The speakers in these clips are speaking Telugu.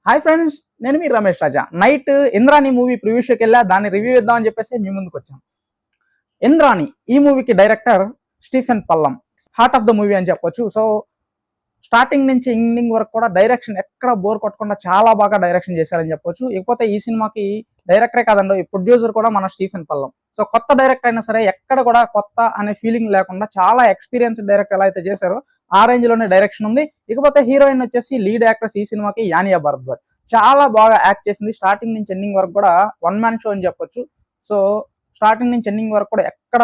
హాయ్ ఫ్రెండ్స్, నేను మీ రమేష్ రాజా. నైట్ ఇంద్రాణి మూవీ ప్రివ్యూ షోకి వెళ్ళా, దాన్ని రివ్యూ ఇద్దామని చెప్పేసి మీ ముందుకు వచ్చాను. ఇంద్రాణి ఈ మూవీకి director Stephen Pallam, heart of the movie అని చెప్పొచ్చు. సో స్టార్టింగ్ నుంచి ఎండింగ్ వరకు కూడా డైరెక్షన్ ఎక్కడ బోర్ కొట్టకుండా చాలా బాగా డైరెక్షన్ చేశారని చెప్పొచ్చు. ఇకపోతే ఈ సినిమాకి డైరెక్టరే కాదండి, ప్రొడ్యూసర్ కూడా మన స్టీఫెన్ పల్లం. సో కొత్త డైరెక్టర్ అయినా సరే ఎక్కడ కూడా కొత్త అనే ఫీలింగ్ లేకుండా చాలా ఎక్స్పీరియన్స్డ్ డైరెక్టర్ ఎలా అయితే చేశారో ఆ రేంజ్ లోనే డైరెక్షన్ ఉంది. ఇకపోతే హీరోయిన్ వచ్చేసి లీడ్ యాక్ట్రెస్ ఈ సినిమాకి యానియా భరద్వాజ్. చాలా బాగా యాక్ట్ చేసింది. స్టార్టింగ్ నుంచి ఎండింగ్ వరకు కూడా వన్ మ్యాన్ షో అని చెప్పొచ్చు. సో స్టార్టింగ్ నుంచి ఎండింగ్ వరకు కూడా ఎక్కడ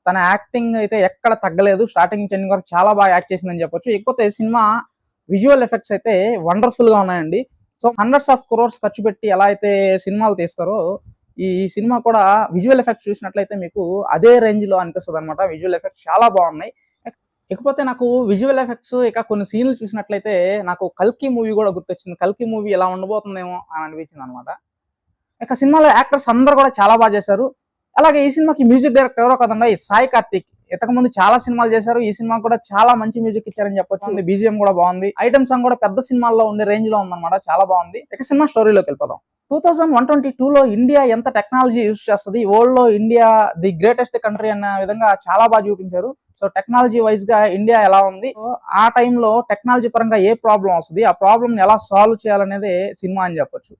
తన యాక్టింగ్ అయితే ఎక్కడ తగ్గలేదు. స్టార్టింగ్ నుంచి ఎండింగ్ వరకు చాలా బాగా యాక్ట్ చేసిందని చెప్పొచ్చు. ఇకపోతే సినిమా విజువల్ ఎఫెక్ట్స్ అయితే వండర్ఫుల్ గా ఉన్నాయండి. సో హండ్రెడ్స్ ఆఫ్ క్రోర్స్ ఖర్చు పెట్టి ఎలా అయితే సినిమాలు తీస్తారో ఈ సినిమా కూడా విజువల్ ఎఫెక్ట్స్ చూసినట్లయితే మీకు అదే రేంజ్ లో అనిపిస్తుంది అనమాట. విజువల్ ఎఫెక్ట్స్ చాలా బాగున్నాయి. ఇకపోతే నాకు విజువల్ ఎఫెక్ట్స్ ఇక కొన్ని సీన్లు చూసినట్లయితే నాకు కల్కి మూవీ కూడా గుర్తొచ్చింది. కల్కి మూవీ ఎలా ఉండబోతుందేమో అని అనిపించింది అనమాట. ఇక సినిమాలో యాక్టర్స్ అందరూ కూడా చాలా బాగా చేశారు. అలాగే ఈ సినిమాకి మ్యూజిక్ డైరెక్టర్ ఎవరో కదండి, సాయి కార్తిక్. ఇంతకు ముందు చాలా సినిమాలు చేశారు, ఈ సినిమా కూడా చాలా మంచి మ్యూజిక్ ఇచ్చారని చెప్పొచ్చు. బీజిఎం కూడా బాగుంది. ఐటమ్ సాంగ్ కూడా పెద్ద సినిమాల్లో ఉండే రేంజ్ లో ఉందన్నమాట, చాలా బాగుంది. ఇక సినిమా స్టోరీలోకి వెళ్ళిపోదాం. 2122లో ఇండియా ఎంత టెక్నాలజీ యూజ్ చేస్తుంది, వరల్డ్ లో ఇండియా ది గ్రేటెస్ట్ కంట్రీ అన్న విధంగా చాలా బాగా చూపించారు. సో టెక్నాలజీ వైజ్ గా ఇండియా ఎలా ఉంది, ఆ టైంలో టెక్నాలజీ పరంగా ఏ ప్రాబ్లం వస్తుంది, ఆ ప్రాబ్లమ్ ని ఎలా సాల్వ్ చేయాలనేదే సినిమా అని చెప్పొచ్చు.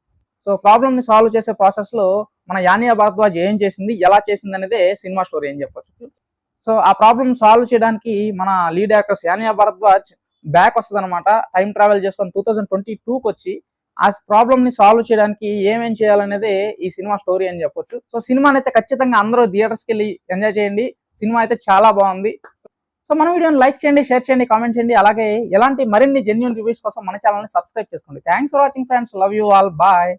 సో ప్రాబ్లమ్ ని సాల్వ్ చేసే ప్రాసెస్ లో మన యానియా భరద్వాజ్ ఏం చేసింది, ఎలా చేసింది అనేదే సినిమా స్టోరీ అని చెప్పొచ్చు. సో ఆ ప్రాబ్లమ్ సాల్వ్ చేయడానికి మన లీడ్ యాక్టర్స్ యానియా భరద్వాజ్ బ్యాక్ వస్తుంది అనమాట. టైం ట్రావెల్ చేసుకొని 2022కి వచ్చి ఆ ప్రాబ్లమ్ ని సాల్వ్ చేయడానికి ఏమేం చేయాలనేదే ఈ సినిమా స్టోరీ అని చెప్పొచ్చు. సో సినిమాని అయితే ఖచ్చితంగా అందరూ థియేటర్స్కి వెళ్ళి ఎంజాయ్ చేయండి. సినిమా అయితే చాలా బాగుంది. సో మన వీడియోని లైక్ చేయండి, షేర్ చేయండి, కామెంట్ చేయండి. అలాగే ఎలాంటి మరిన్ని జెన్యూన్ రివ్యూస్ కోసం మన ఛానల్ని సబ్స్క్రైబ్ చేసుకోండి. Thanks for watching friends, love you all, bye.